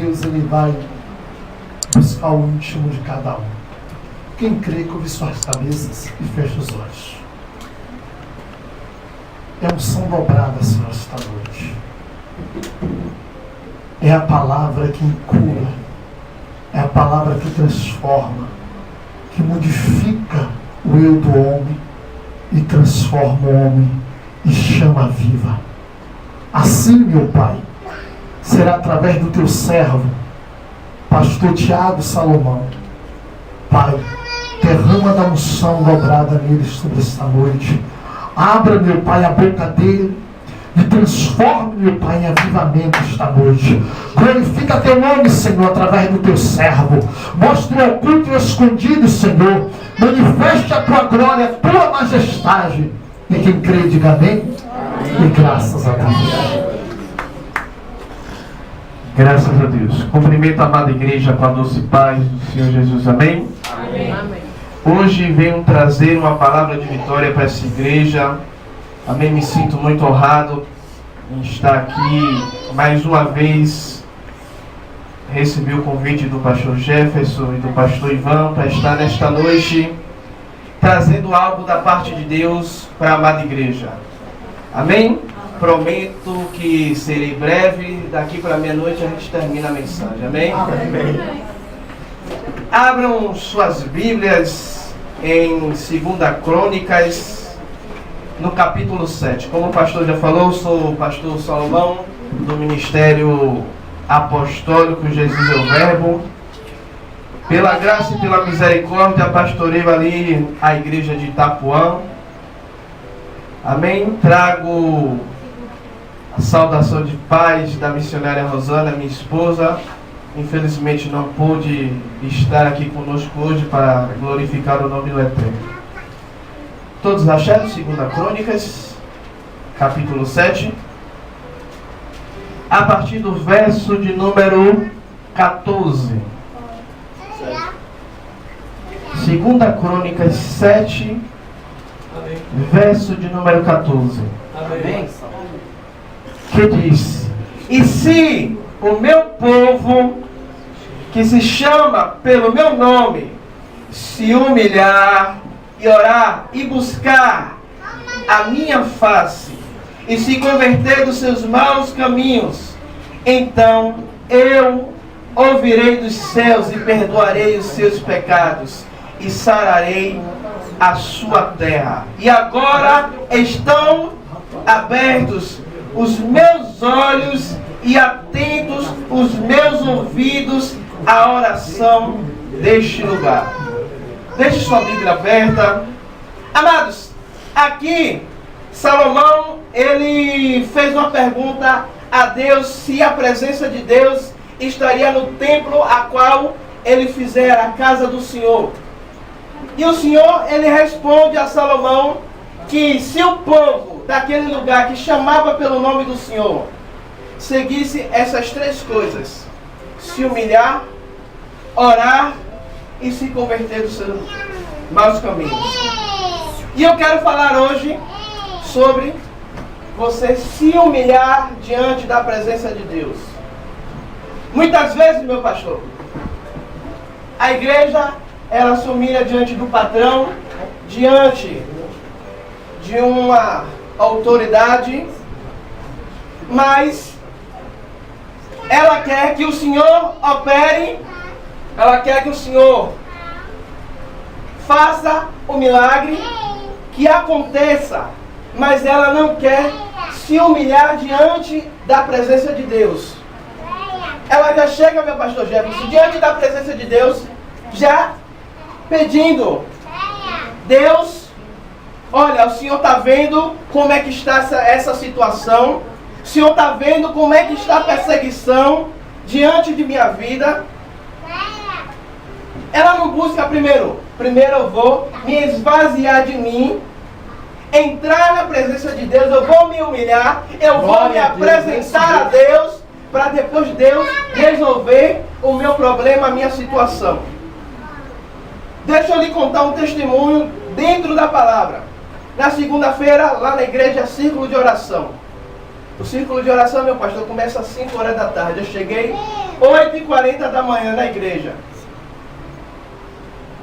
Deus, Ele vai buscar o íntimo de cada um. Quem crê, curve suas cabeças e feche os olhos. É unção dobrada, Senhor, esta noite. É a palavra que cura, é a palavra que transforma, que modifica o eu do homem e transforma o homem e chama viva. Assim, meu Pai, será através do teu servo, pastor Tiago Salomão. Pai, derrama da unção dobrada nele sobre esta noite. Abra, meu Pai, a boca dele e transforme, meu Pai, em avivamento esta noite. Glorifica teu nome, Senhor, através do teu servo. Mostre o oculto e o escondido, Senhor. Manifeste a tua glória, a tua majestade. E quem crê, diga amém. E graças a Deus. Graças a Deus. Cumprimento a amada igreja com a doce paz do Senhor Jesus. Amém? Amém. Hoje venho trazer uma palavra de vitória para essa igreja. Amém? Me sinto muito honrado em estar aqui mais uma vez. Recebi o convite do pastor Jefferson e do pastor Ivan para estar nesta noite trazendo algo da parte de Deus para a amada igreja. Amém? Prometo que serei breve. Daqui para meia-noite a gente termina a mensagem. Amém? Amém. Abram suas Bíblias em 2 Crônicas, no capítulo 7. Como o pastor já falou, sou o pastor Salomão, do Ministério Apostólico Jesus é o Verbo. Pela graça e pela misericórdia, pastoreio ali a igreja de Itapuã. Amém? Trago a saudação de paz da missionária Rosana, minha esposa. Infelizmente não pôde estar aqui conosco hoje para glorificar o nome do Eterno. Todos acharam 2 Crônicas, capítulo 7? A partir do verso de número 14. 2 Crônicas 7, verso de número 14. Amém. Que diz: e se o meu povo, que se chama pelo meu nome, se humilhar e orar e buscar a minha face e se converter dos seus maus caminhos, então eu ouvirei dos céus e perdoarei os seus pecados e sararei a sua terra. E agora estão abertos os meus olhos e atentos os meus ouvidos à oração deste lugar. Deixe sua Bíblia aberta. Amados, aqui Salomão, ele fez uma pergunta a Deus se a presença de Deus estaria no templo a qual ele fizera a casa do Senhor. E o Senhor, ele responde a Salomão que se o povo daquele lugar que chamava pelo nome do Senhor seguisse essas três coisas: se humilhar, orar e se converter dos seus maus caminhos. E eu quero falar hoje sobre você se humilhar diante da presença de Deus. Muitas vezes, meu pastor, a igreja, ela se humilha diante do patrão, diante de uma autoridade, mas ela quer que o Senhor opere, ela quer que o Senhor faça o milagre, que aconteça, mas ela não quer se humilhar diante da presença de Deus. Ela já chega, meu pastor Jefferson, diante da presença de Deus, já pedindo: Deus, olha, o Senhor está vendo como é que está essa situação, o Senhor está vendo como é que está a perseguição diante de minha vida. Ela não busca primeiro eu vou me esvaziar de mim, entrar na presença de Deus, eu vou me humilhar, eu vou me apresentar a Deus, para depois Deus resolver o meu problema, a minha situação. Deixa eu lhe contar um testemunho dentro da palavra. Na segunda-feira, lá na igreja, círculo de oração. O círculo de oração, meu pastor, começa às 5 horas da tarde. Eu cheguei 8h40 da manhã na igreja.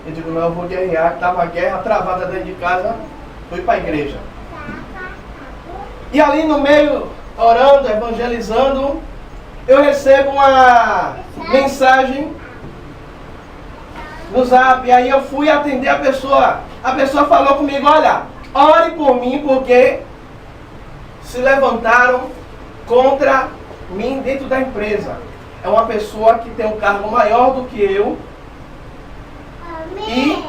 Eu digo, não, eu vou guerrear, estava a guerra travada dentro de casa, fui para a igreja. E ali no meio, orando, evangelizando, eu recebo uma mensagem no Zap. E aí eu fui atender a pessoa. A pessoa falou comigo, olha, ore por mim porque se levantaram contra mim dentro da empresa. É uma pessoa que tem um cargo maior do que eu. E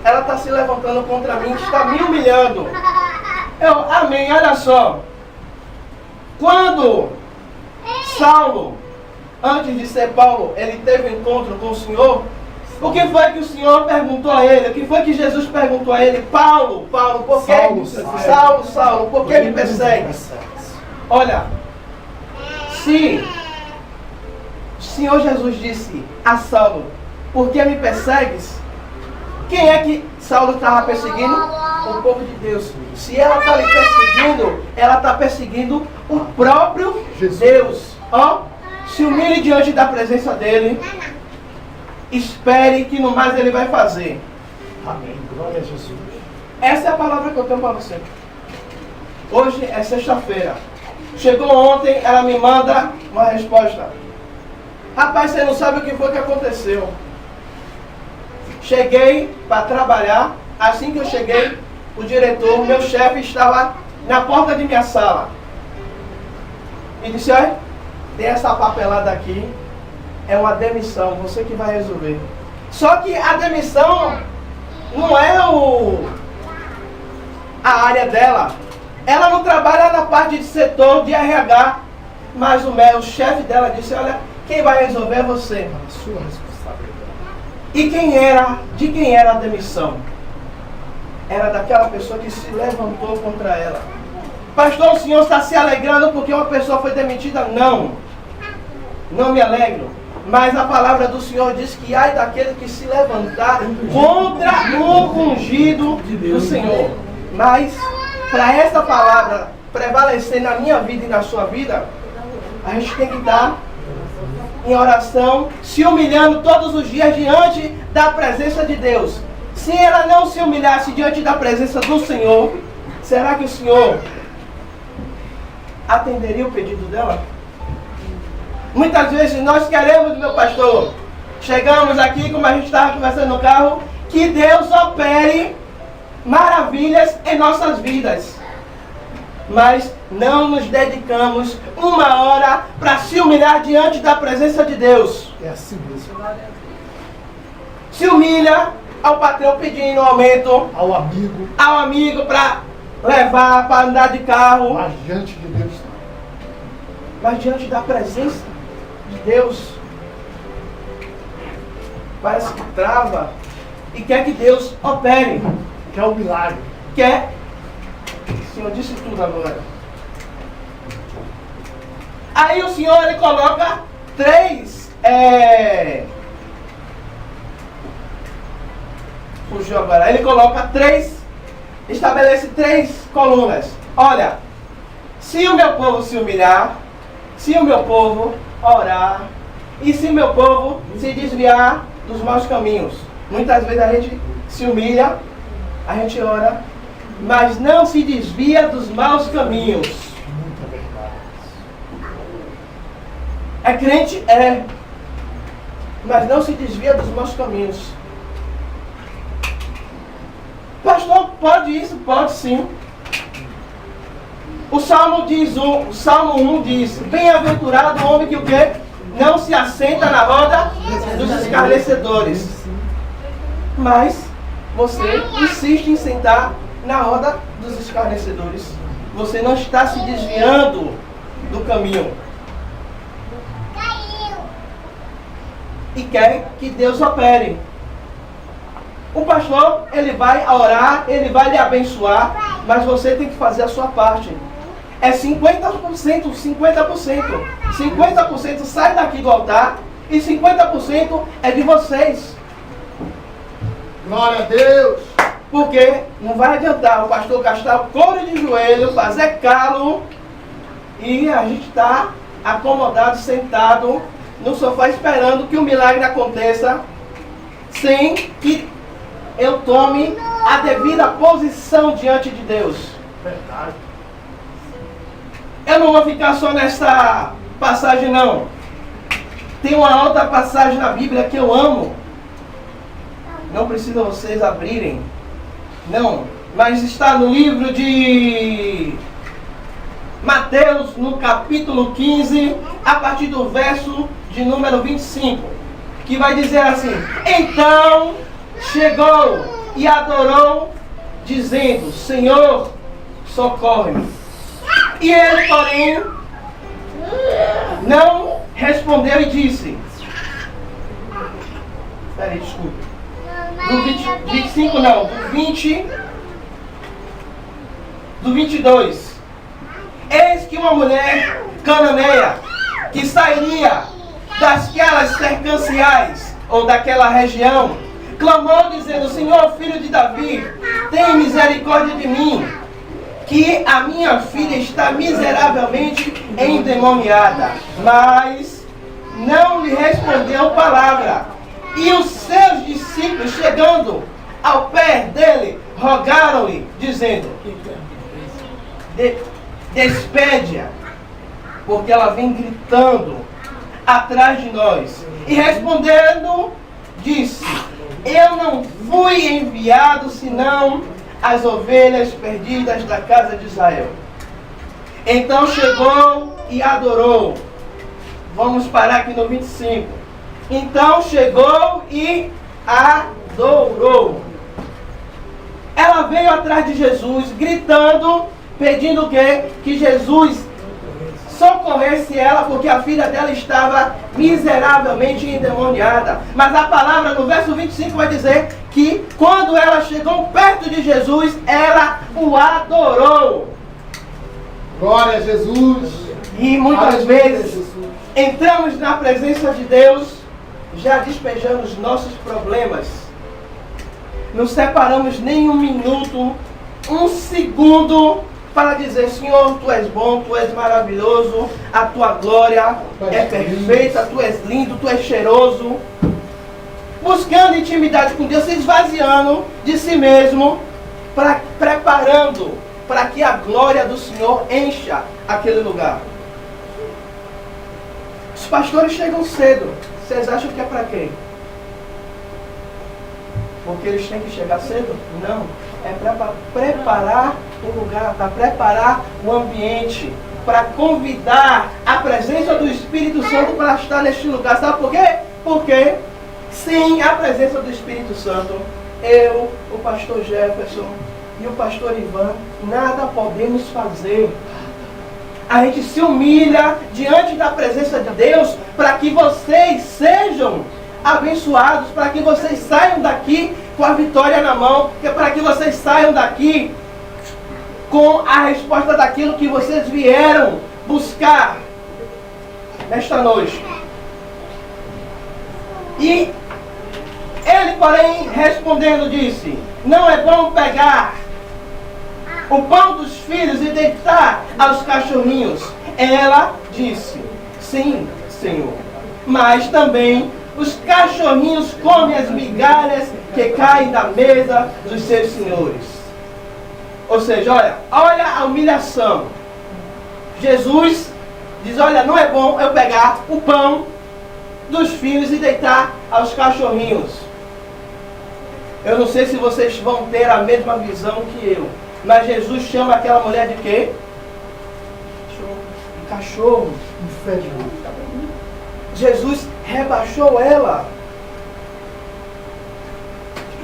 ela está se levantando contra mim, está me humilhando. Amém, olha só. Quando Saulo, antes de ser Paulo, ele teve um encontro com o Senhor, o que foi que o Senhor perguntou a ele? O que foi que Jesus perguntou a ele? Paulo, por que? Saulo, por que me persegue? Olha, se o Senhor Jesus disse a Saulo, por que me persegues? Quem é que Saulo estava perseguindo? O povo de Deus. Se ela está lhe perseguindo, ela está perseguindo o próprio Deus. Ó, se humilhe diante da presença dele. Espere que no mais ele vai fazer. Amém. Glória a Jesus. Essa é a palavra que eu tenho para você. Hoje é sexta-feira. Chegou ontem, ela me manda uma resposta. Rapaz, você não sabe o que foi que aconteceu. Cheguei para trabalhar. Assim que eu cheguei, o diretor, meu chefe, estava na porta de minha sala. E disse, olha, tem essa papelada aqui. É uma demissão, você que vai resolver. Só que a demissão não é a área dela. Ela não trabalha na parte de setor de RH. Mas o chefe dela disse, olha, quem vai resolver é você. A sua responsabilidade. E de quem era a demissão? Era daquela pessoa que se levantou contra ela. Pastor, o senhor está se alegrando porque uma pessoa foi demitida? Não. Não me alegro. Mas a palavra do Senhor diz que ai daquele que se levantar contra o ungido do Senhor. Mas para essa palavra prevalecer na minha vida e na sua vida, a gente tem que estar em oração, se humilhando todos os dias diante da presença de Deus. Se ela não se humilhasse diante da presença do Senhor, será que o Senhor atenderia o pedido dela? Muitas vezes nós queremos, meu pastor, chegamos aqui, como a gente estava conversando no carro, que Deus opere maravilhas em nossas vidas. Mas não nos dedicamos uma hora para se humilhar diante da presença de Deus. É assim mesmo. Se humilha ao patrão pedindo aumento, ao amigo para levar, para andar de carro. Mas diante de Deus. Mas diante da presença de Deus, parece que trava e quer que Deus opere. Quer o milagre. Quer. O Senhor disse tudo agora. Aí o Senhor ele coloca três. Fugiu agora. Ele coloca estabelece três colunas. Olha, se o meu povo se humilhar, se o meu povo orar, e se o meu povo se desviar dos maus caminhos. Muitas vezes a gente se humilha, a gente ora, mas não se desvia dos maus caminhos. Muita verdade. É crente? É. Mas não se desvia dos maus caminhos. Pastor, pode isso? Pode sim. O Salmo 1 diz, bem-aventurado o homem que o quê? Não se assenta na roda dos escarnecedores. Mas você insiste em sentar na roda dos escarnecedores. Você não está se desviando do caminho. E quer que Deus opere. O pastor, ele vai orar, ele vai lhe abençoar, mas você tem que fazer a sua parte. É 50%, 50%. 50% sai daqui do altar e 50% é de vocês. Glória a Deus. Porque não vai adiantar o pastor gastar o couro de joelho, fazer calo e a gente está acomodado, sentado no sofá esperando que o milagre aconteça sem que eu tome a devida posição diante de Deus. Verdade. Eu não vou ficar só nessa passagem, não. Tem uma outra passagem na Bíblia que eu amo. Não precisa vocês abrirem. Não. Mas está no livro de Mateus, no capítulo 15, a partir do verso de número 25. Que vai dizer assim: então chegou e adorou, dizendo: Senhor, socorre-me. E ele, porém, não respondeu e disse... Peraí, desculpe. Do 25 não, do 20... Do 22. Eis que uma mulher cananeia, que sairia daquelas cercanciais, ou daquela região, clamou dizendo: Senhor, filho de Davi, tem misericórdia de mim, que a minha filha está miseravelmente endemoniada. Mas não lhe respondeu palavra. E os seus discípulos, chegando ao pé dele, rogaram-lhe, dizendo: despede-a, porque ela vem gritando atrás de nós. E respondendo, disse: eu não fui enviado senão as ovelhas perdidas da casa de Israel. Então chegou e adorou. Vamos parar aqui no 25. Então chegou e adorou. Ela veio atrás de Jesus, gritando, pedindo o quê? Que Jesus socorresse ela, porque a filha dela estava miseravelmente endemoniada. Mas a palavra no verso 25 vai dizer que quando ela chegou perto de Jesus, ela o adorou. Glória a Jesus. E muitas vezes entramos na presença de Deus já despejando os nossos problemas. Não separamos nem um minuto, um segundo para dizer: Senhor, Tu és bom, Tu és maravilhoso, a Tua glória é perfeita, Tu és lindo, Tu és cheiroso. Buscando intimidade com Deus, se esvaziando de si mesmo, preparando para que a glória do Senhor encha aquele lugar. Os pastores chegam cedo. Vocês acham que é para quem? Porque eles têm que chegar cedo? Não. É para preparar o lugar, para preparar o ambiente, para convidar a presença do Espírito Santo para estar neste lugar. Sabe por quê? Porque sem a presença do Espírito Santo, eu, o pastor Jefferson e o pastor Ivan, nada podemos fazer. A gente se humilha diante da presença de Deus para que vocês sejam abençoados, para que vocês saiam daqui com a vitória na mão, para que vocês saiam daqui com a resposta daquilo que vocês vieram buscar nesta noite. E ele, porém, respondendo, disse: não é bom pegar o pão dos filhos e deitar aos cachorrinhos. Ela disse: sim, Senhor, mas também os cachorrinhos comem as migalhas que caem da mesa dos seus senhores. Ou seja, olha a humilhação. Jesus diz: olha, não é bom eu pegar o pão dos filhos e deitar aos cachorrinhos. Eu não sei se vocês vão ter a mesma visão que eu, mas Jesus chama aquela mulher de quê? Cachorro. Inferior. Jesus rebaixou ela.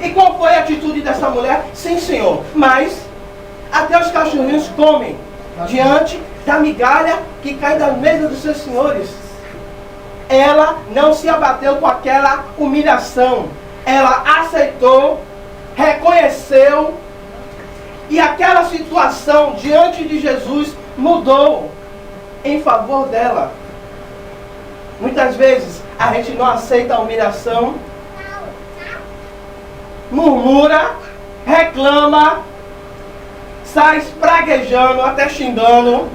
E qual foi a atitude dessa mulher? Sim, Senhor, mas até os cachorrinhos comem diante da migalha que cai da mesa dos seus senhores. Ela não se abateu com aquela humilhação. Ela aceitou, reconheceu, e aquela situação diante de Jesus mudou em favor dela. Muitas vezes a gente não aceita a humilhação, murmura, reclama, sai espraguejando, até xingando,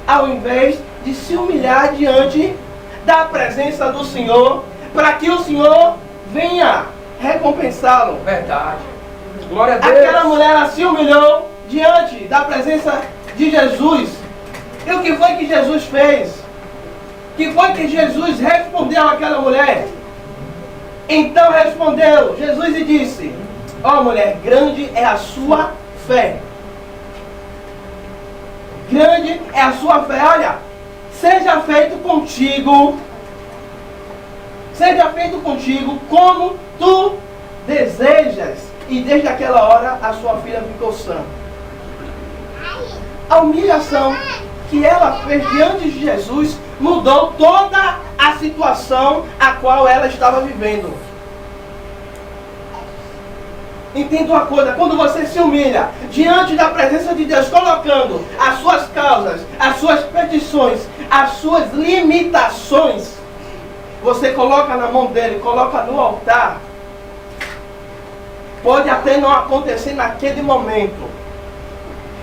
ao invés de se humilhar diante da presença do Senhor, para que o Senhor venha recompensá-lo. Verdade. Glória a Deus. Aquela mulher ela se humilhou diante da presença de Jesus. E o que foi que Jesus fez? O que foi que Jesus respondeu àquela mulher? Então respondeu Jesus e disse: ó mulher, grande é a sua fé. Grande é a sua fé. Olha, seja feito contigo como tu desejas. E desde aquela hora a sua filha ficou sã. A humilhação que ela fez diante de Jesus mudou toda a situação a qual ela estava vivendo. Entenda uma coisa, quando você se humilha diante da presença de Deus, colocando as suas causas, as suas petições, as suas limitações, você coloca na mão dele, coloca no altar. Pode até não acontecer naquele momento,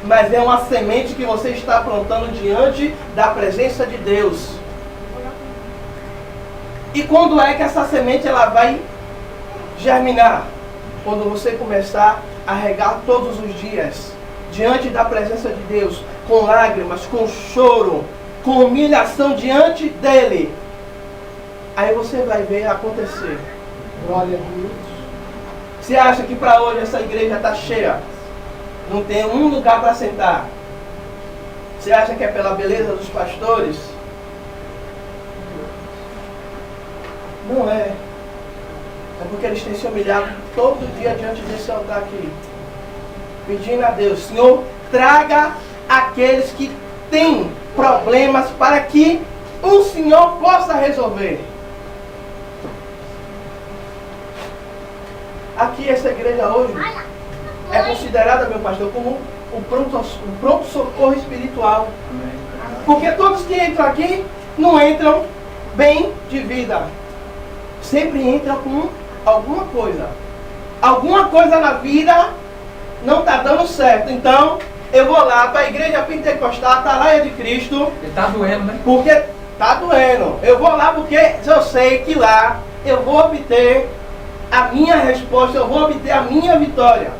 mas é uma semente que você está plantando diante da presença de Deus. E quando é que essa semente ela vai germinar? Quando você começar a regar todos os dias, diante da presença de Deus, com lágrimas, com choro, com humilhação diante dele. Aí você vai ver acontecer. Glória a Deus. Você acha que para hoje essa igreja está cheia? Não tem um lugar para sentar? Você acha que é pela beleza dos pastores? Não é. É porque eles têm se humilhado todo dia diante desse altar aqui. Pedindo a Deus: Senhor, traga aqueles que têm problemas para que o Senhor possa resolver. Aqui essa igreja hoje é considerada, meu pastor, como o pronto-socorro espiritual. Porque todos que entram aqui não entram bem de vida. Sempre entram com alguma coisa. Alguma coisa na vida não está dando certo. Então, eu vou lá para a igreja pentecostal, Atalaia de Cristo. Está doendo, né? Porque está doendo. Eu vou lá porque eu sei que lá eu vou obter a minha resposta, eu vou obter a minha vitória.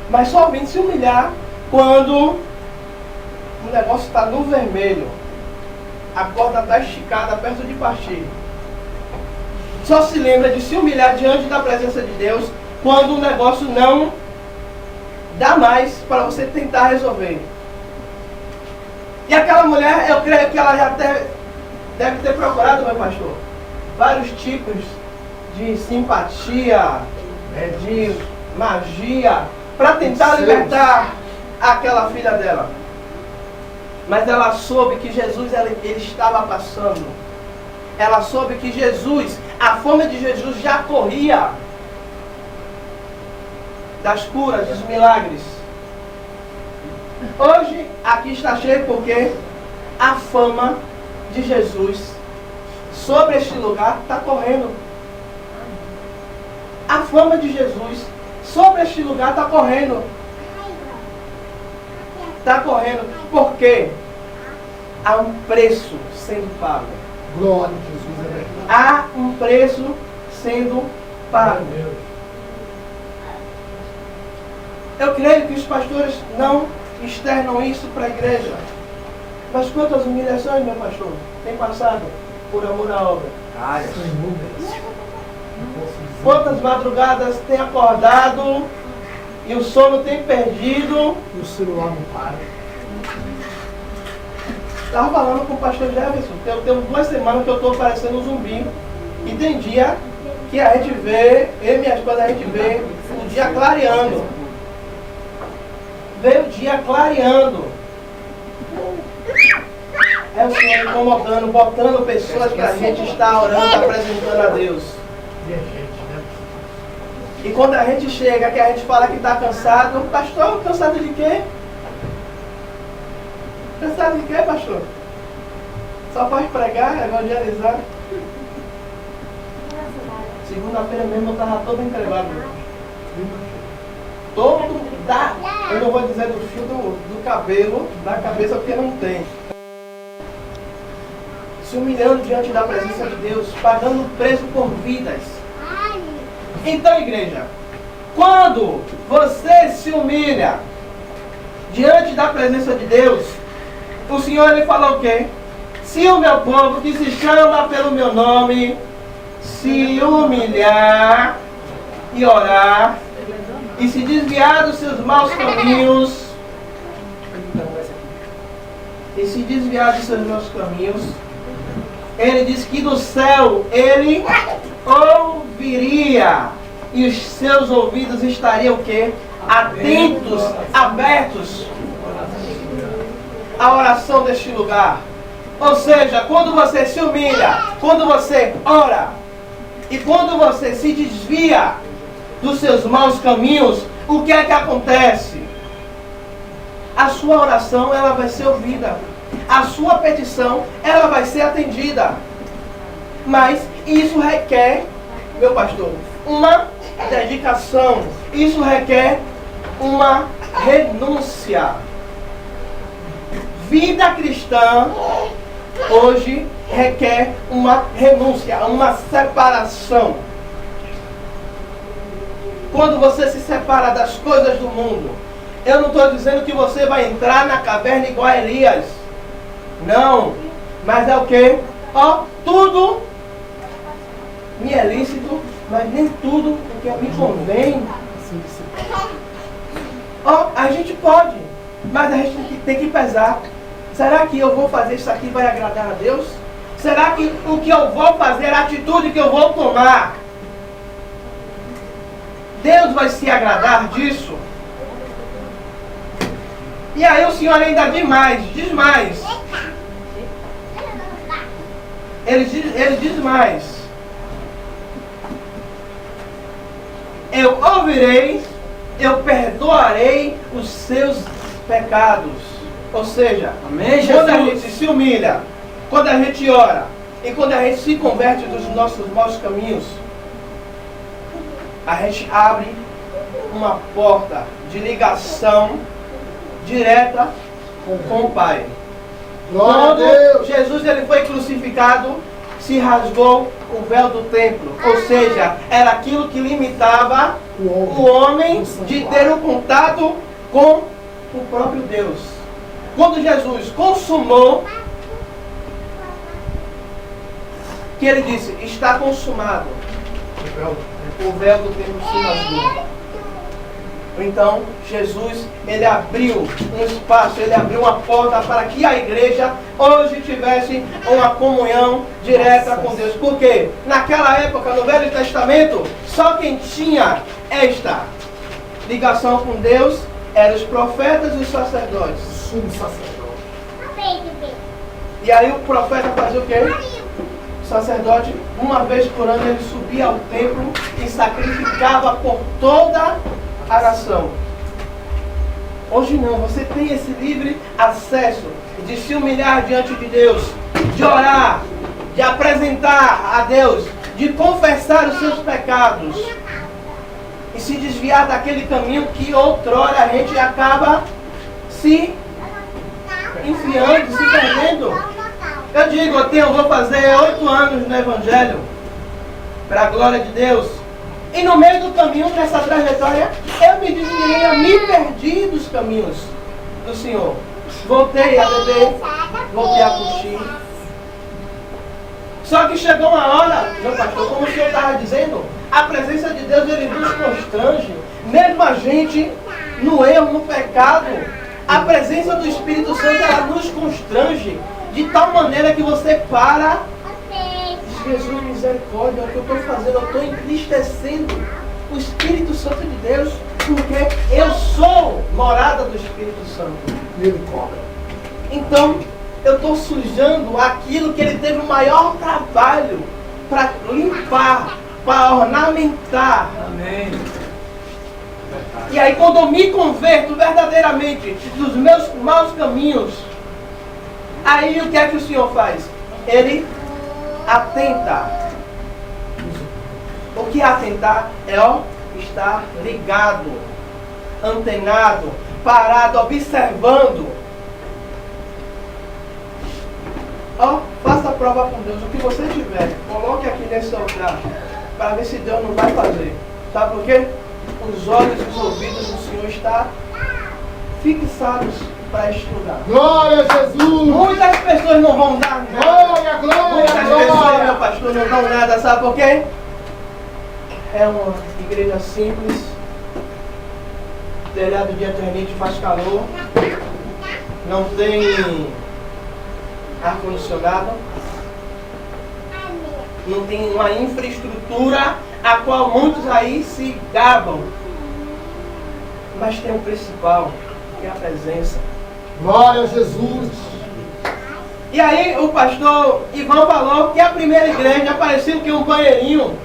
Mas só vem se humilhar quando o negócio está no vermelho. A corda está esticada, perto de partir. Só se lembra de se humilhar diante da presença de Deus quando o negócio não dá mais para você tentar resolver. E aquela mulher, eu creio que ela já deve ter procurado, meu pastor, vários tipos de simpatia, de magia, para tentar libertar aquela filha dela. Mas ela soube que Jesus ele estava passando. Ela soube que Jesus, a fome de Jesus já corria das curas, dos milagres. Hoje aqui está cheio porque a fama de Jesus sobre este lugar está correndo. A fama de Jesus sobre este lugar está correndo. Está correndo. Por quê? Há um preço sendo pago. Glória a Jesus, é verdade. Há um preço sendo pago. Eu creio que os pastores não externam isso para a igreja. Mas quantas humilhações, meu pastor, tem passado por amor à obra? Sem números. Quantas madrugadas tem acordado e o sono tem perdido? E o celular não para. Estava falando com o pastor Jefferson, eu tenho 2 semanas que eu estou parecendo um zumbi. E tem dia que a gente vê, eu e minha esposa, a gente vê o dia clareando. Vê o dia clareando. É o Senhor incomodando, botando pessoas para a gente estar orando, apresentando a Deus. E quando a gente chega, que a gente fala que está cansado, pastor, cansado de quê? Cansado de quê, pastor? Só pode pregar, evangelizar. Segunda-feira mesmo eu estava todo entregado. Todo da, eu não vou dizer do fio do cabelo, da cabeça, porque não tem. se humilhando diante da presença de Deus, pagando o preço por vidas. Então, igreja, quando você se humilha diante da presença de Deus, o Senhor ele falou o quê? Se o meu povo que se chama pelo meu nome se humilhar e orar e se desviar dos seus maus caminhos, ele diz que do céu ele ouviria e os seus ouvidos estariam o quê? Atentos, abertos à oração deste lugar. Ou seja, quando você se humilha, quando você ora e quando você se desvia dos seus maus caminhos, o que é que acontece? A sua oração ela vai ser ouvida. A sua petição ela vai ser atendida. Mas isso requer, meu pastor, uma dedicação. Isso requer uma renúncia. Vida cristã hoje requer uma renúncia, uma separação. Quando você se separa das coisas do mundo, eu não estou dizendo que você vai entrar na caverna igual a Elias. Não. Mas é o quê? Ó, tudo me é lícito, mas nem tudo o que me convém. Ó, a gente pode, mas a gente tem que pesar. Será que eu vou fazer isso aqui vai agradar a Deus? Será que o que eu vou fazer, a atitude que eu vou tomar, Deus vai se agradar disso? E aí o Senhor ainda diz mais. Ele diz mais. Eu ouvirei, eu perdoarei os seus pecados. Ou seja, amém, quando a gente se humilha, quando a gente ora e quando a gente se converte dos nossos maus caminhos, a gente abre uma porta de ligação direta com o Pai. Quando Jesus ele foi crucificado, se rasgou o véu do templo. Ou seja, era aquilo que limitava o homem de ter um contato com o próprio Deus. Quando Jesus consumou, que ele disse, está consumado. O véu do templo se rasgou. Então, Jesus, ele abriu um espaço, ele abriu uma porta para que a igreja hoje tivesse uma comunhão direta com Deus. Por quê? Naquela época, no Velho Testamento, só quem tinha esta ligação com Deus eram os profetas e os sacerdotes. Sumo sacerdote. E aí o profeta fazia o quê? O sacerdote, uma vez por ano, ele subia ao templo e sacrificava por toda a nação. Hoje não, você tem esse livre acesso de se humilhar diante de Deus, de orar, de apresentar a Deus, de confessar os seus pecados e se desviar daquele caminho que outrora a gente acaba se enfiando, se perdendo. Eu digo, eu vou fazer 8 anos no Evangelho, para a glória de Deus. E no meio do caminho, nessa trajetória, eu me desviei, eu me perdi dos caminhos do Senhor. Voltei a beber, voltei a curtir. Só que chegou uma hora, meu pastor, como o senhor estava dizendo, a presença de Deus, ele nos constrange. Mesmo a gente, no erro, no pecado, a presença do Espírito Santo, ela nos constrange. De tal maneira que você para... Jesus, misericórdia, o que eu estou fazendo? Eu estou entristecendo o Espírito Santo de Deus, porque eu sou morada do Espírito Santo. Ele cobra. Então, eu estou sujando aquilo que ele teve o maior trabalho para limpar, para ornamentar. Amém. E aí, quando eu me converto verdadeiramente dos meus maus caminhos, aí o que é que o Senhor faz? Ele atenta. O que é atentar é estar ligado, antenado, parado, observando. Ó, faça a prova com Deus. O que você tiver, coloque aqui nesse altar, para ver se Deus não vai fazer. Sabe por quê? Os olhos e os ouvidos do Senhor estão fixados para estudar. Glória a Jesus! Muitas pessoas não vão dar nada. Glória, glória, Muitas pessoas, meu glória! pastor, não dão nada. Sabe por quê? É uma igreja simples. Telhado de eternite, faz calor. Não tem ar-condicionado. Não tem uma infraestrutura a qual muitos aí se gabam. Mas tem o principal, que é a presença. Glória a Jesus! E aí o pastor Ivan falou que a primeira igreja parecia que um banheirinho.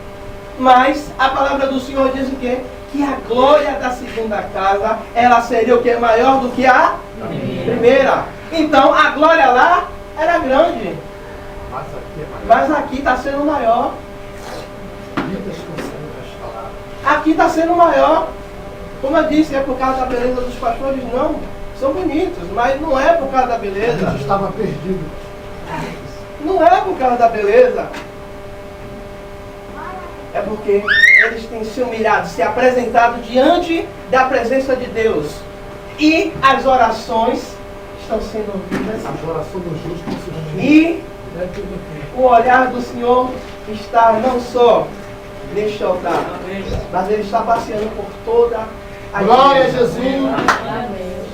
Mas a palavra do Senhor diz o quê? Que a glória da segunda casa, ela seria o que? Maior do que a primeira. Então a glória lá era grande. Mas aqui está sendo maior. Aqui está sendo maior. Como eu disse, é por causa da beleza dos pastores? Não. São bonitos, mas não é por causa da beleza. A gente estava perdido. Não é por causa da beleza. É porque eles têm se humilhado, se apresentado diante da presença de Deus. E as orações estão sendo ouvidas. As orações do justo não se E o olhar do Senhor está não só neste altar, mas Ele está passeando por toda a Glória a igreja. Jesus!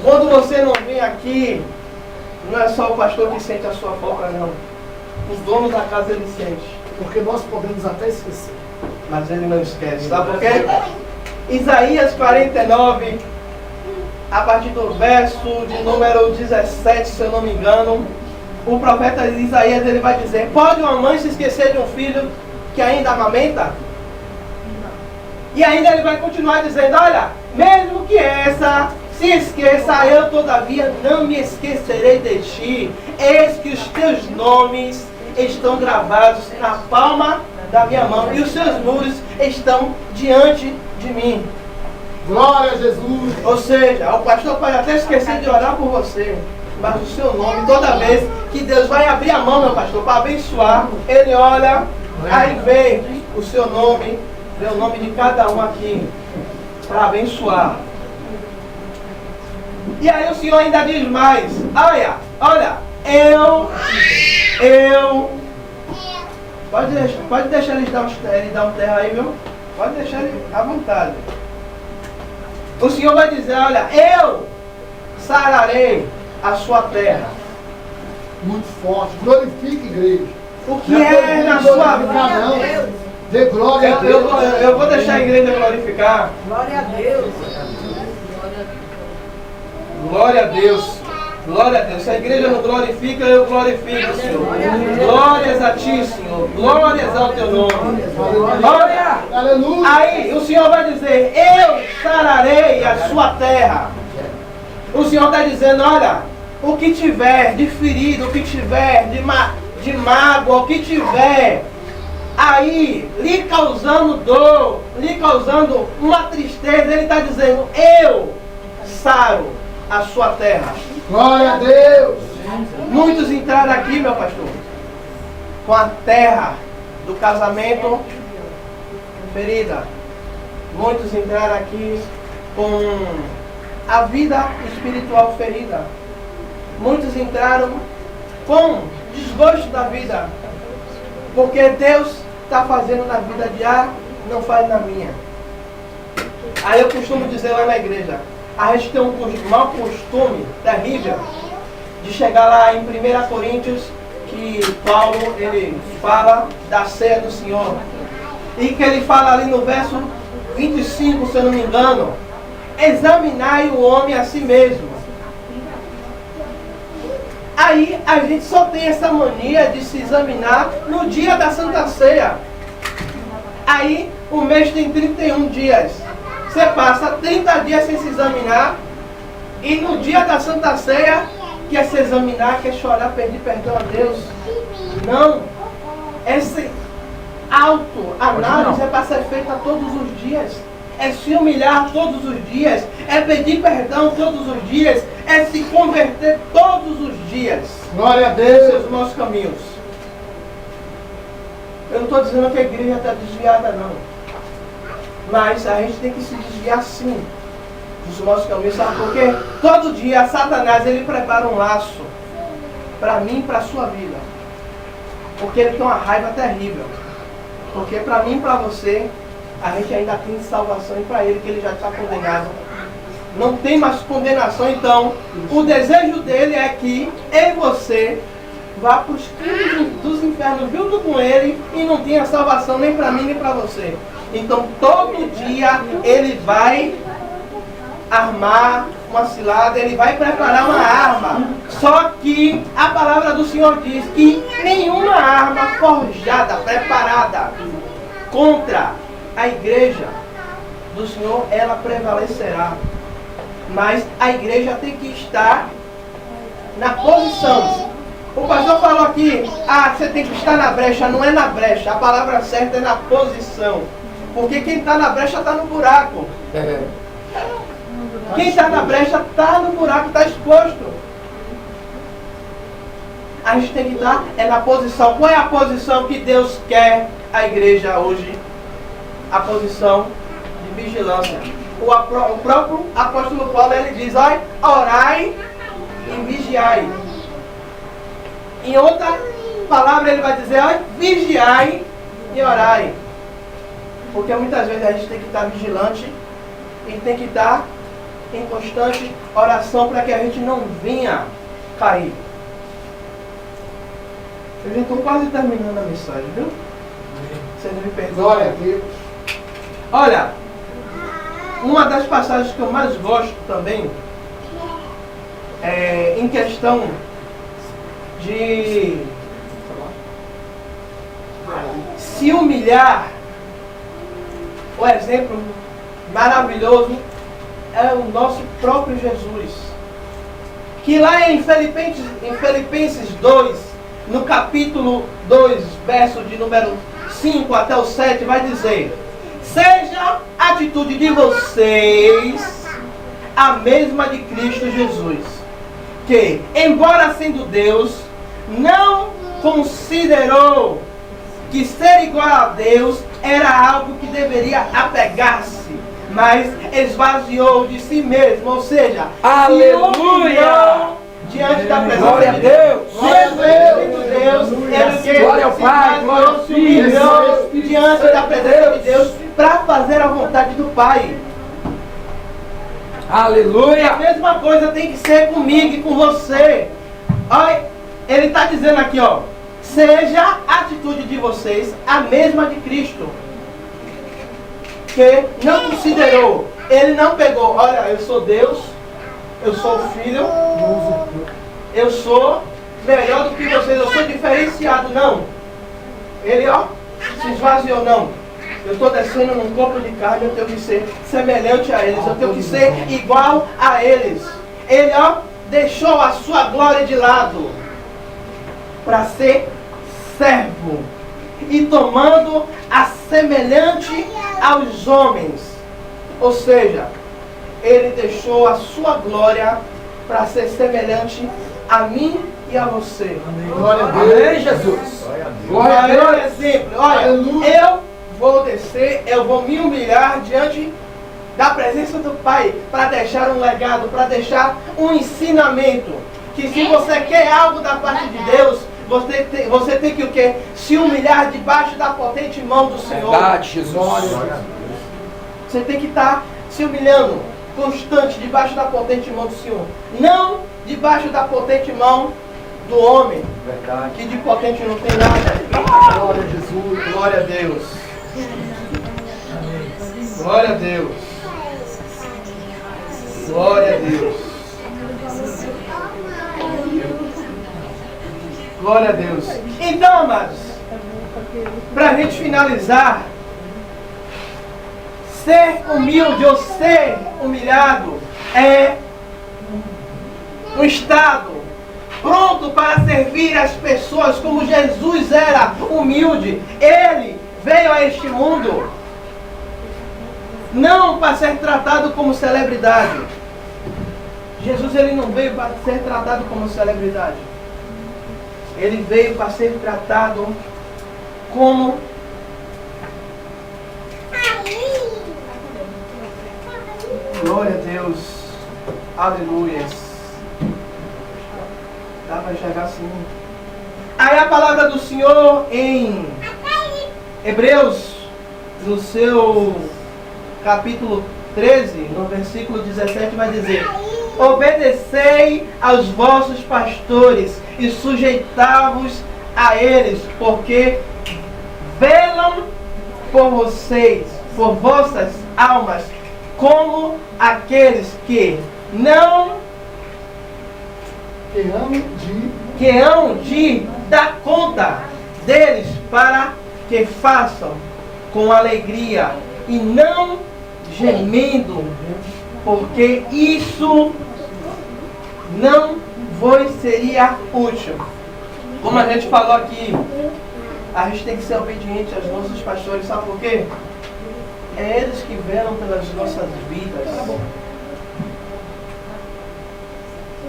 Quando você não vem aqui, não é só o pastor que sente a sua falta, não. Os donos da casa, ele sente. Porque nós podemos até esquecer. Mas ele não esquece, sabe por quê? Isaías 49, a partir do verso de número 17, se eu não me engano, o profeta Isaías, ele vai dizer: pode uma mãe se esquecer de um filho que ainda amamenta? E ainda ele vai continuar dizendo: olha, mesmo que essa se esqueça, eu todavia não me esquecerei de ti. Eis que os teus nomes estão gravados na palma da minha mão e os seus muros estão diante de mim. Glória a Jesus! Ou seja, o pastor pode até esquecer de orar por você, mas o seu nome, toda vez que Deus vai abrir a mão, meu pastor, para abençoar, ele olha, aí vem o seu nome, vê o nome de cada um aqui, para abençoar. E aí o Senhor ainda diz mais: olha, eu pode deixar ele dar um terra aí, viu? Pode deixar ele à vontade. O Senhor vai dizer: olha, eu sararei a sua terra. Muito forte. Glorifique, igreja. O que é na sua vida? Dê glória a Deus. Eu vou deixar a igreja glorificar. Glória a Deus. Glória a Deus. Glória a Deus. Se a igreja não glorifica, eu glorifico, Senhor. Glórias a ti, Senhor. Glórias ao teu nome. Olha, Aleluia. aí o Senhor vai dizer: eu sararei a sua terra. O Senhor está dizendo: olha, o que tiver de ferido, o que tiver de mágoa, o que tiver aí lhe causando dor, lhe causando uma tristeza, Ele está dizendo: eu saro a sua terra. Glória a Deus. Muitos entraram aqui, meu pastor, com a terra do casamento ferida. Muitos entraram aqui com a vida espiritual ferida. Muitos entraram com desgosto da vida, porque Deus está fazendo na vida de A, não faz na minha. Aí eu costumo dizer lá na igreja: a gente tem um mau costume terrível de chegar lá em 1 Coríntios, que Paulo ele fala da ceia do Senhor, e que ele fala ali no verso 25, se eu não me engano: examinai o homem a si mesmo. Aí a gente só tem essa mania de se examinar no dia da Santa Ceia. Aí o mês tem 31 dias. Você passa 30 dias sem se examinar, e no dia da Santa Ceia quer se examinar, quer chorar, pedir perdão a Deus. Não. Essa autoanálise é para ser feita todos os dias. é se humilhar todos os dias, é pedir perdão todos os dias, é se converter todos os dias. Glória a Os Deus. nossos caminhos. Eu não estou dizendo que a igreja está desviada, não. Mas a gente tem que se desviar sim dos nossos caminhos, sabe por quê? Todo dia Satanás ele prepara um laço para mim e para a sua vida. Porque ele tem uma raiva terrível. Porque para mim e para você, a gente ainda tem salvação, e para ele que ele já está condenado. Não tem mais condenação, então o desejo dele é que eu e você vá para os crimes dos infernos junto com ele e não tenha salvação nem para mim nem para você. Então todo dia ele vai armar uma cilada, ele vai preparar uma arma. Só que a palavra do Senhor diz que nenhuma arma forjada, preparada contra a igreja do Senhor, ela prevalecerá. Mas a igreja tem que estar na posição. O pastor falou aqui, você tem que estar na brecha. Não é na brecha, a palavra certa é na posição. Porque quem está na brecha está no buraco. Quem está na brecha está no buraco, está exposto. A gente tem que estar na posição. Qual é a posição que Deus quer a igreja hoje? A posição de vigilância. O próprio apóstolo Paulo ele diz, orai e vigiai. Em outra palavra ele vai dizer, vigiai e orai. Porque muitas vezes a gente tem que estar vigilante e tem que estar em constante oração para que a gente não venha cair. Eu já estou quase terminando a mensagem, viu? Vocês me perdoam. Glória a Deus. Olha, uma das passagens que eu mais gosto também é em questão de se humilhar. O exemplo maravilhoso é o nosso próprio Jesus, que lá em Filipenses 2, no capítulo 2, verso de número 5 até o 7, vai dizer: seja a atitude de vocês a mesma de Cristo Jesus, que, embora sendo Deus, não considerou que ser igual a Deus era algo que deveria apegar-se, mas esvaziou de si mesmo, ou seja, Aleluia! Diante da presença Glória a de Deus! Mesmo Deus, ele Glória ao Pai, glória ao se Filho, humilhou diante da presença de Deus para fazer a vontade do Pai. Aleluia! A mesma coisa tem que ser comigo e com você. Olha, ele está dizendo aqui, seja a atitude de vocês a mesma de Cristo, que não considerou, ele não pegou, olha, eu sou Deus, eu sou o Filho, eu sou melhor do que vocês, eu sou diferenciado, não. Ele, se esvaziou, não. Eu estou descendo num corpo de carne, eu tenho que ser semelhante a eles, eu tenho que ser igual a eles. Ele, deixou a sua glória de lado para ser servo e tomando a semelhante aos homens. Ou seja, ele deixou a sua glória para ser semelhante a mim e a você. Glória a Deus. Amém, Jesus! Glória a Olha, Deus! exemplo, olha, eu vou descer, eu vou me humilhar diante da presença do Pai para deixar um legado, para deixar um ensinamento. Que se você quer algo da parte de Deus, você tem que o quê? Se humilhar debaixo da potente mão do Senhor. Verdade, Jesus! Você tem que estar se humilhando, constante, debaixo da potente mão do Senhor. Não debaixo da potente mão do homem. Verdade. Que de potente não tem nada. Glória a Jesus, glória a Deus. Glória a Deus. Glória a Deus. Glória a Deus. Então, amados, para a gente finalizar, ser humilde ou ser humilhado é um estado pronto para servir as pessoas como Jesus era humilde. Ele veio a este mundo não para ser tratado como celebridade. Jesus ele não veio para ser tratado como celebridade. Ele veio para ser tratado como glória a Deus. Aleluia. Dá para enxergar assim. Aí a palavra do Senhor em Hebreus, no seu capítulo 13, no versículo 17, vai dizer: obedecei aos vossos pastores e sujeitai-vos a eles, porque velam por vocês, por vossas almas, como aqueles que não hão de dar conta deles, para que façam com alegria e não gemendo, porque isso não vos seria útil. Como a gente falou aqui, a gente tem que ser obediente aos nossos pastores, sabe por quê? É eles que velam pelas nossas vidas.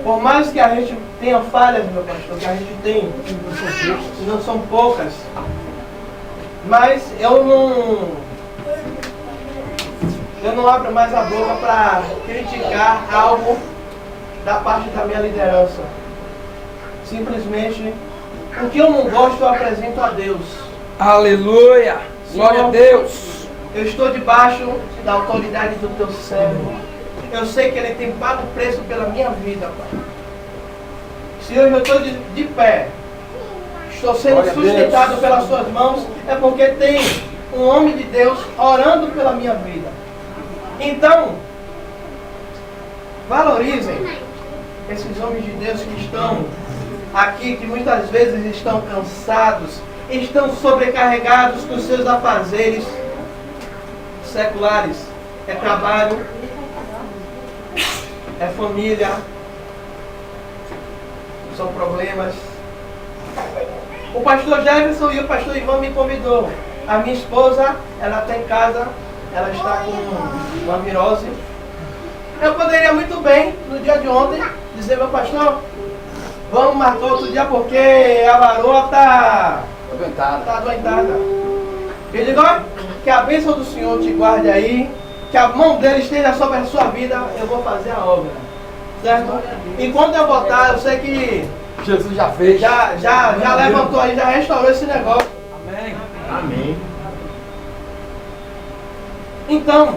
Por mais que a gente tenha falhas, meu pastor, que a gente tem, não são poucas, mas eu não abro mais a boca para criticar algo da parte da minha liderança. Simplesmente, o que eu não gosto eu apresento a Deus. Aleluia! Glória a Deus! Eu estou debaixo da autoridade do teu servo. Eu sei que ele tem pago preço pela minha vida, Pai. Se eu estou de pé, estou sendo sustentado pelas suas mãos, é porque tem um homem de Deus orando pela minha vida. Então, valorizem esses homens de Deus que estão aqui, que muitas vezes estão cansados, estão sobrecarregados com seus afazeres seculares. É trabalho, é família, são problemas. O pastor Jefferson e o pastor Ivan me convidou. A minha esposa, ela está em casa, ela está com uma virose. Eu poderia muito bem, no dia de ontem, dizer: meu pastor, vamos marcar outro dia porque a varoa está adoentada. Eu digo: olha, que a bênção do Senhor te guarde aí, que a mão dele esteja sobre a sua vida, eu vou fazer a obra. Certo? Enquanto eu botar, eu sei que Jesus já fez. Já levantou aí, já restaurou esse negócio. Amém. Amém. Então,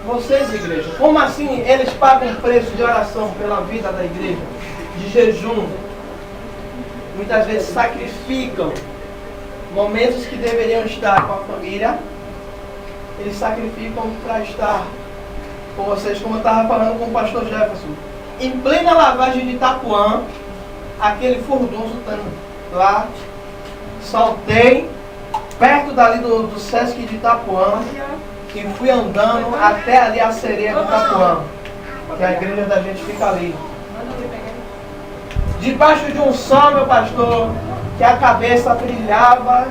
vocês, igreja, como assim eles pagam preço de oração pela vida da igreja? De jejum. Muitas vezes sacrificam momentos que deveriam estar com a família. Eles sacrificam para estar com vocês, como eu estava falando com o pastor Jefferson. Em plena lavagem de Itapuã, aquele furdoso lá, saltei perto dali do Sesc de Itapuã e fui andando até ali a Sereia de Itapuã, que a igreja da gente fica ali. Debaixo de um sol, meu pastor, que a cabeça brilhava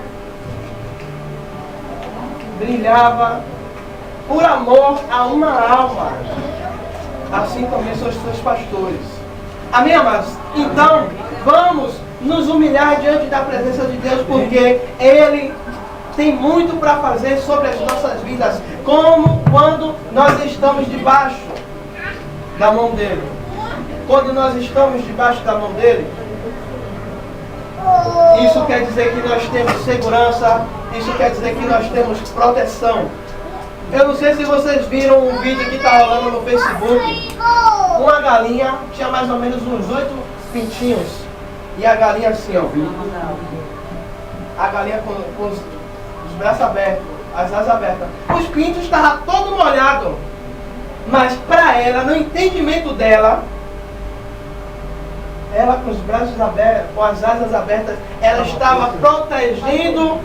por amor a uma alma. Assim também são os seus pastores. Amém, amados? Então, vamos nos humilhar diante da presença de Deus, porque Ele tem muito para fazer sobre as nossas vidas, como quando nós estamos debaixo da mão dEle. Quando nós estamos debaixo da mão dEle, isso quer dizer que nós temos segurança, isso quer dizer que nós temos proteção. Eu não sei se vocês viram um vídeo que está rolando no Facebook. Uma galinha tinha mais ou menos uns 8 pintinhos. E a galinha assim, ó. A galinha com os braços abertos, as asas abertas. Os pintos estavam todos molhados. Mas para ela, no entendimento dela, ela com os braços abertos, com as asas abertas, ela estava protegendo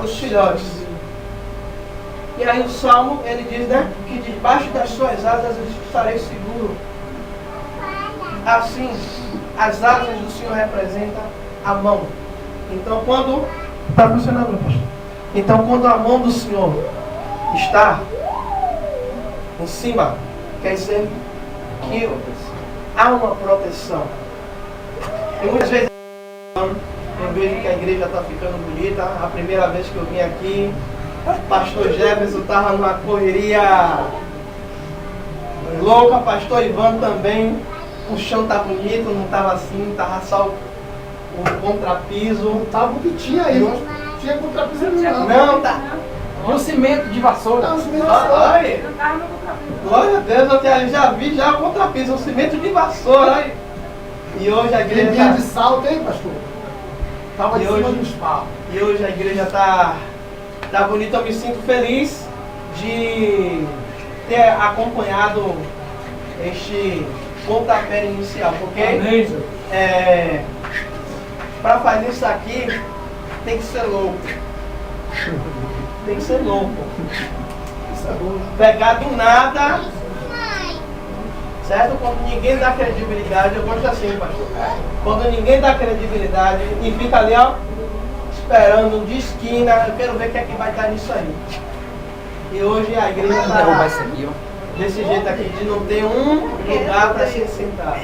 os filhotes. E aí o Salmo, ele diz, né, que debaixo das suas asas eu estarei seguro. Assim, as asas do Senhor representam a mão. Então quando... Está funcionando, meu pastor? Então quando a mão do Senhor está em cima, quer dizer que há uma proteção. E muitas vezes eu vejo que a igreja está ficando bonita. A primeira vez que eu vim aqui, pastor Jefferson estava numa correria louca, pastor Ivan também. O chão está bonito, não estava assim, estava só o contrapiso. Tava o que tinha aí, eu acho que não tinha contrapiso nenhum. Não, tá. E o cimento de vassoura. Não, cimento de Olha, vassoura. glória a Deus, eu já vi já o contrapiso, o cimento de vassoura. Olha. E hoje a igreja Linha está... de salto, hein, pastor? Tava E de cima hoje- dos paus. E hoje a igreja está bonita. Eu me sinto feliz de ter acompanhado este pontapé inicial, porque Amém, Jesus. para fazer isso aqui tem que ser louco. Tem que ser louco. Isso é bom. Pegar do nada, certo? Quando ninguém dá credibilidade, eu gosto assim, pastor. Quando ninguém dá credibilidade e fica ali, ó, esperando de esquina, eu quero ver o que é que vai estar nisso aí. E hoje a igreja Vou derrubar isso está aqui, ó. desse jeito aqui, de não ter um lugar para se sentar.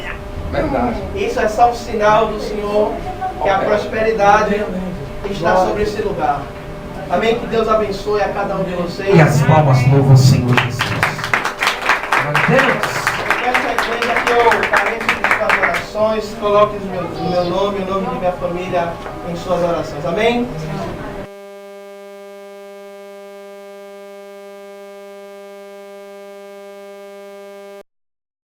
Verdade. Isso é só um sinal do Senhor que a prosperidade está sobre esse lugar. Amém? Que Deus abençoe a cada um de vocês. E as palmas louvam o Senhor Jesus. Glória a Deus. Essa igreja que eu pareço de suas orações, coloque o meu nome, o nome de minha família em suas orações. Amém?